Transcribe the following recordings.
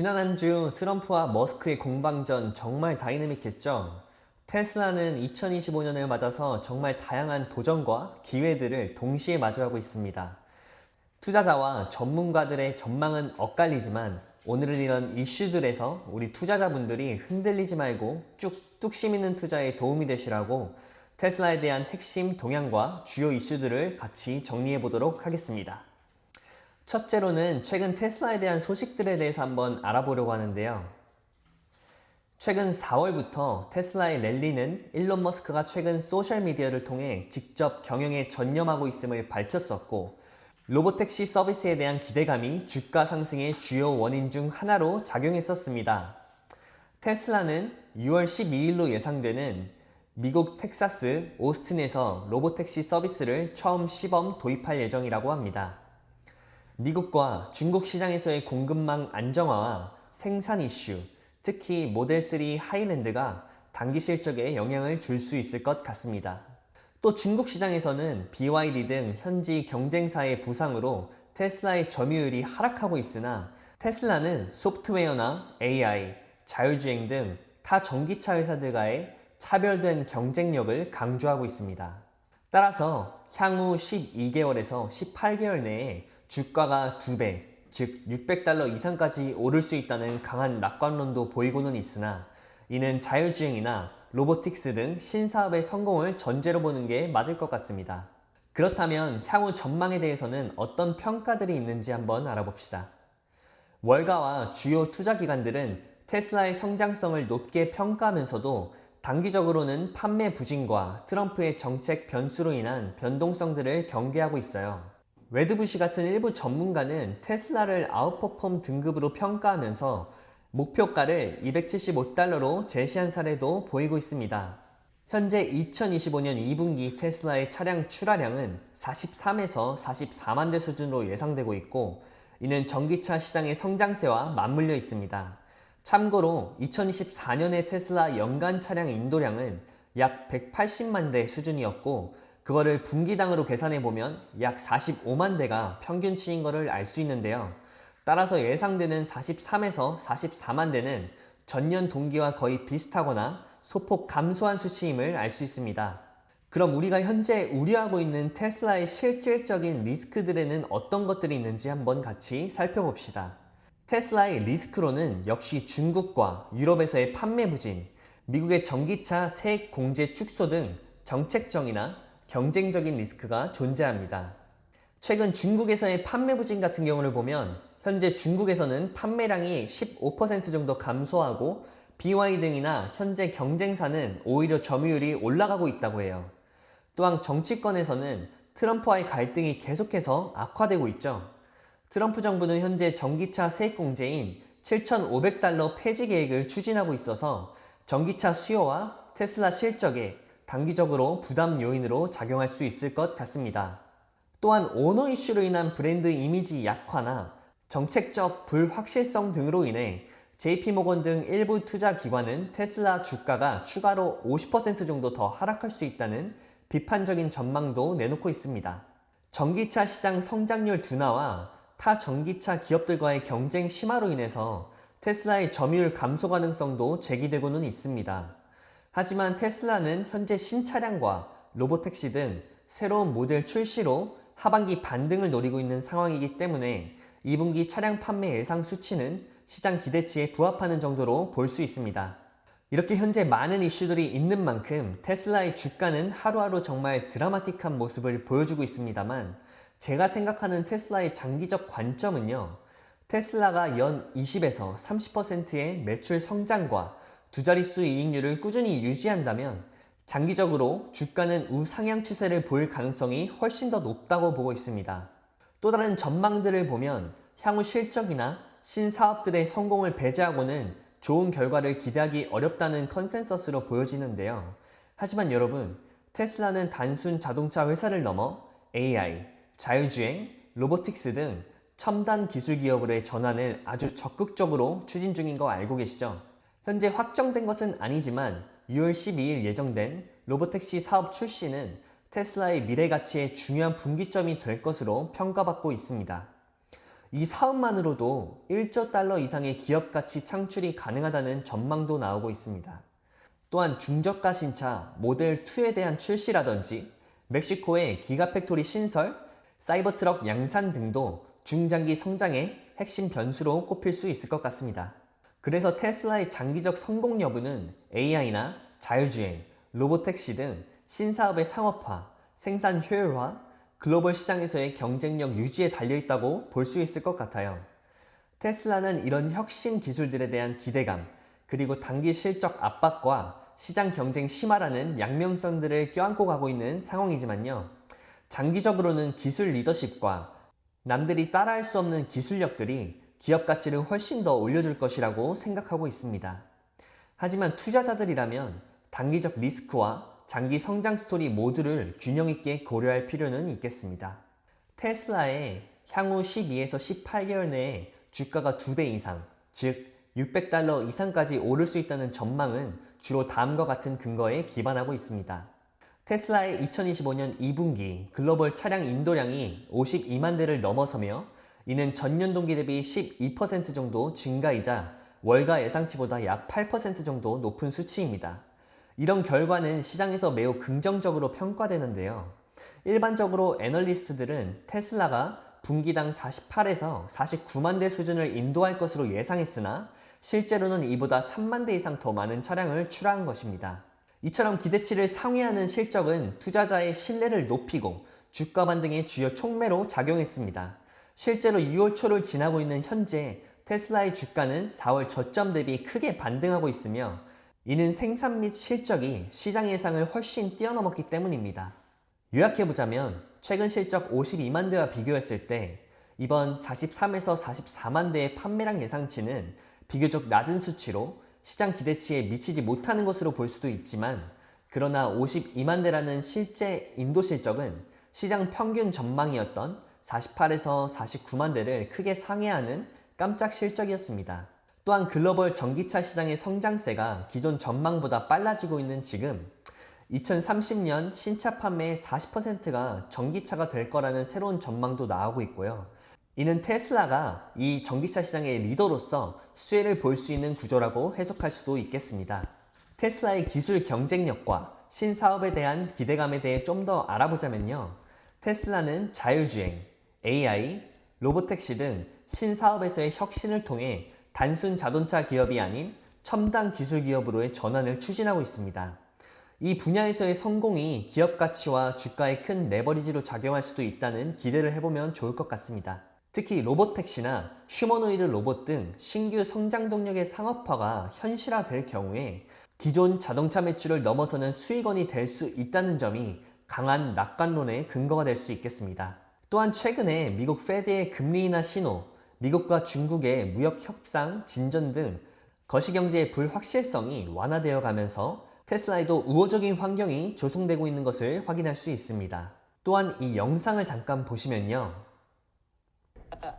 지난 한 주 트럼프와 머스크의 공방전 정말 다이내믹했죠. 테슬라는 2025년을 맞아서 정말 다양한 도전과 기회들을 동시에 마주하고 있습니다. 투자자와 전문가들의 전망은 엇갈리지만 오늘은 이런 이슈들에서 우리 투자자분들이 흔들리지 말고 쭉 뚝심 있는 투자에 도움이 되시라고 테슬라에 대한 핵심 동향과 주요 이슈들을 같이 정리해 보도록 하겠습니다. 첫째로는 최근 테슬라에 대한 소식들에 대해서 한번 알아보려고 하는데요. 최근 4월부터 테슬라의 랠리는 일론 머스크가 최근 소셜미디어를 통해 직접 경영에 전념하고 있음을 밝혔었고, 로보택시 서비스에 대한 기대감이 주가 상승의 주요 원인 중 하나로 작용했었습니다. 테슬라는 6월 12일로 예상되는 미국 텍사스 오스틴에서 로보택시 서비스를 처음 시범 도입할 예정이라고 합니다. 미국과 중국 시장에서의 공급망 안정화와 생산 이슈, 특히 모델3 하일랜드가 단기 실적에 영향을 줄 수 있을 것 같습니다. 또 중국 시장에서는 BYD 등 현지 경쟁사의 부상으로 테슬라의 점유율이 하락하고 있으나 테슬라는 소프트웨어나 AI, 자율주행 등 타 전기차 회사들과의 차별된 경쟁력을 강조하고 있습니다. 따라서 향후 12개월에서 18개월 내에 주가가 2배, 즉 600달러 이상까지 오를 수 있다는 강한 낙관론도 보이고는 있으나 이는 자율주행이나 로보틱스 등 신사업의 성공을 전제로 보는 게 맞을 것 같습니다. 그렇다면 향후 전망에 대해서는 어떤 평가들이 있는지 한번 알아봅시다. 월가와 주요 투자기관들은 테슬라의 성장성을 높게 평가하면서도 단기적으로는 판매 부진과 트럼프의 정책 변수로 인한 변동성들을 경계하고 있어요. 웨드부시 같은 일부 전문가는 테슬라를 아웃퍼폼 등급으로 평가하면서 목표가를 275달러로 제시한 사례도 보이고 있습니다. 현재 2025년 2분기 테슬라의 차량 출하량은 43에서 44만 대 수준으로 예상되고 있고, 이는 전기차 시장의 성장세와 맞물려 있습니다. 참고로 2024년의 테슬라 연간 차량 인도량은 약 180만 대 수준이었고, 그거를 분기당으로 계산해보면 약 45만 대가 평균치인 것을 알 수 있는데요. 따라서 예상되는 43에서 44만 대는 전년 동기와 거의 비슷하거나 소폭 감소한 수치임을 알 수 있습니다. 그럼 우리가 현재 우려하고 있는 테슬라의 실질적인 리스크들에는 어떤 것들이 있는지 한번 같이 살펴봅시다. 테슬라의 리스크로는 역시 중국과 유럽에서의 판매 부진, 미국의 전기차 세액 공제 축소 등 정책적이나 경쟁적인 리스크가 존재합니다. 최근 중국에서의 판매 부진 같은 경우를 보면 현재 중국에서는 판매량이 15% 정도 감소하고 BY 등이나 현재 경쟁사는 오히려 점유율이 올라가고 있다고 해요. 또한 정치권에서는 트럼프와의 갈등이 계속해서 악화되고 있죠. 트럼프 정부는 현재 전기차 세액 공제인 7,500달러 폐지 계획을 추진하고 있어서 전기차 수요와 테슬라 실적에 단기적으로 부담 요인으로 작용할 수 있을 것 같습니다. 또한 오너 이슈로 인한 브랜드 이미지 약화나 정책적 불확실성 등으로 인해 JP모건 등 일부 투자 기관은 테슬라 주가가 추가로 50% 정도 더 하락할 수 있다는 비판적인 전망도 내놓고 있습니다. 전기차 시장 성장률 둔화와 타 전기차 기업들과의 경쟁 심화로 인해서 테슬라의 점유율 감소 가능성도 제기되고는 있습니다. 하지만 테슬라는 현재 신차량과 로보택시 등 새로운 모델 출시로 하반기 반등을 노리고 있는 상황이기 때문에 2분기 차량 판매 예상 수치는 시장 기대치에 부합하는 정도로 볼 수 있습니다. 이렇게 현재 많은 이슈들이 있는 만큼 테슬라의 주가는 하루하루 정말 드라마틱한 모습을 보여주고 있습니다만, 제가 생각하는 테슬라의 장기적 관점은요, 테슬라가 연 20에서 30%의 매출 성장과 두 자릿수 이익률을 꾸준히 유지한다면 장기적으로 주가는 우상향 추세를 보일 가능성이 훨씬 더 높다고 보고 있습니다. 또 다른 전망들을 보면 향후 실적이나 신사업들의 성공을 배제하고는 좋은 결과를 기대하기 어렵다는 컨센서스로 보여지는데요. 하지만 여러분, 테슬라는 단순 자동차 회사를 넘어 AI, 자율주행, 로보틱스 등 첨단 기술 기업으로의 전환을 아주 적극적으로 추진 중인 거 알고 계시죠? 현재 확정된 것은 아니지만 6월 12일 예정된 로보택시 사업 출시는 테슬라의 미래 가치의 중요한 분기점이 될 것으로 평가받고 있습니다. 이 사업만으로도 1조 달러 이상의 기업 가치 창출이 가능하다는 전망도 나오고 있습니다. 또한 중저가 신차 모델 2에 대한 출시라든지 멕시코의 기가팩토리 신설, 사이버트럭 양산 등도 중장기 성장의 핵심 변수로 꼽힐 수 있을 것 같습니다. 그래서 테슬라의 장기적 성공 여부는 AI나 자율주행, 로보택시 등 신사업의 상업화, 생산 효율화, 글로벌 시장에서의 경쟁력 유지에 달려있다고 볼 수 있을 것 같아요. 테슬라는 이런 혁신 기술들에 대한 기대감, 그리고 단기 실적 압박과 시장 경쟁 심화라는 양면성들을 껴안고 가고 있는 상황이지만요. 장기적으로는 기술 리더십과 남들이 따라할 수 없는 기술력들이 기업 가치를 훨씬 더 올려줄 것이라고 생각하고 있습니다. 하지만 투자자들이라면 단기적 리스크와 장기 성장 스토리 모두를 균형 있게 고려할 필요는 있겠습니다. 테슬라의 향후 12에서 18개월 내에 주가가 2배 이상, 즉 600달러 이상까지 오를 수 있다는 전망은 주로 다음과 같은 근거에 기반하고 있습니다. 테슬라의 2025년 2분기 글로벌 차량 인도량이 52만 대를 넘어서며 이는 전년 동기 대비 12% 정도 증가이자 월가 예상치보다 약 8% 정도 높은 수치입니다. 이런 결과는 시장에서 매우 긍정적으로 평가되는데요. 일반적으로 애널리스트들은 테슬라가 분기당 48에서 49만 대 수준을 인도할 것으로 예상했으나 실제로는 이보다 3만 대 이상 더 많은 차량을 출하한 것입니다. 이처럼 기대치를 상회하는 실적은 투자자의 신뢰를 높이고 주가 반등의 주요 촉매로 작용했습니다. 실제로 6월 초를 지나고 있는 현재 테슬라의 주가는 4월 저점 대비 크게 반등하고 있으며 이는 생산 및 실적이 시장 예상을 훨씬 뛰어넘었기 때문입니다. 요약해보자면 최근 실적 52만 대와 비교했을 때 이번 43에서 44만 대의 판매량 예상치는 비교적 낮은 수치로 시장 기대치에 미치지 못하는 것으로 볼 수도 있지만 그러나 52만 대라는 실제 인도 실적은 시장 평균 전망이었던 48에서 49만 대를 크게 상회하는 깜짝 실적이었습니다. 또한 글로벌 전기차 시장의 성장세가 기존 전망보다 빨라지고 있는 지금 2030년 신차 판매의 40%가 전기차가 될 거라는 새로운 전망도 나오고 있고요. 이는 테슬라가 이 전기차 시장의 리더로서 수혜를 볼 수 있는 구조라고 해석할 수도 있겠습니다. 테슬라의 기술 경쟁력과 신사업에 대한 기대감에 대해 좀 더 알아보자면요. 테슬라는 자율주행, AI, 로보택시 등 신사업에서의 혁신을 통해 단순 자동차 기업이 아닌 첨단 기술 기업으로의 전환을 추진하고 있습니다. 이 분야에서의 성공이 기업 가치와 주가에 큰 레버리지로 작용할 수도 있다는 기대를 해보면 좋을 것 같습니다. 특히 로보택시나 휴머노이드 로봇 등 신규 성장 동력의 상업화가 현실화될 경우에 기존 자동차 매출을 넘어서는 수익원이 될 수 있다는 점이 강한 낙관론의 근거가 될 수 있겠습니다. 또한 최근에 미국 페드의 금리 인하 신호, 미국과 중국의 무역 협상 진전 등 거시경제의 불확실성이 완화되어 가면서 테슬라에도 우호적인 환경이 조성되고 있는 것을 확인할 수 있습니다. 또한 이 영상을 잠깐 보시면요.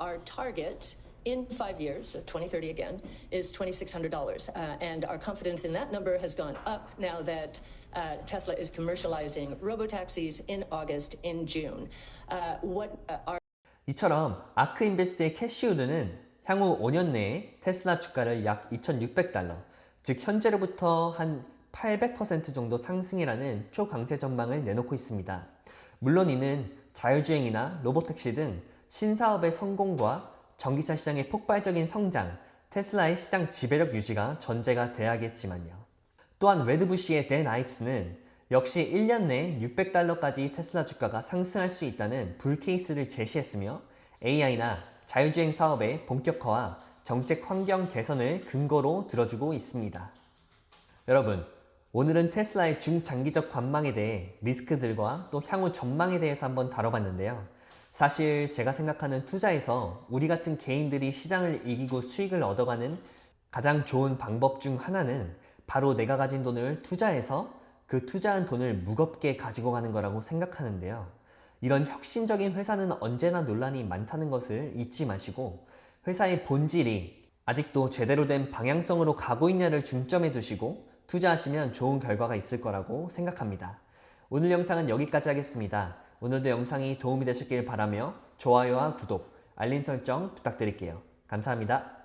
Our target in 5 years, so 2030 again, is $2,600. And our confidence in that number has gone up now that Tesla is commercializing robotaxis in August, in June. 이처럼 아크인베스트의 캐시우드는 향후 5년 내에 테슬라 주가를 약 2,600달러, 즉 현재로부터 한 800% 정도 상승이라는 초강세 전망을 내놓고 있습니다. 물론 이는 자율주행이나 로보택시 등 신사업의 성공과 전기차 시장의 폭발적인 성장, 테슬라의 시장 지배력 유지가 전제가 돼야겠지만요. 또한 웨드부시의 댄 아입스는 역시 1년 내에 600달러까지 테슬라 주가가 상승할 수 있다는 불케이스를 제시했으며 AI나 자율주행 사업의 본격화와 정책 환경 개선을 근거로 들어주고 있습니다. 여러분, 오늘은 테슬라의 중장기적 관망에 대해 리스크들과 또 향후 전망에 대해서 한번 다뤄봤는데요. 사실 제가 생각하는 투자에서 우리 같은 개인들이 시장을 이기고 수익을 얻어가는 가장 좋은 방법 중 하나는 바로 내가 가진 돈을 투자해서 그 투자한 돈을 무겁게 가지고 가는 거라고 생각하는데요. 이런 혁신적인 회사는 언제나 논란이 많다는 것을 잊지 마시고 회사의 본질이 아직도 제대로 된 방향성으로 가고 있냐를 중점에 두시고 투자하시면 좋은 결과가 있을 거라고 생각합니다. 오늘 영상은 여기까지 하겠습니다. 오늘도 영상이 도움이 되셨길 바라며 좋아요와 구독, 알림 설정 부탁드릴게요. 감사합니다.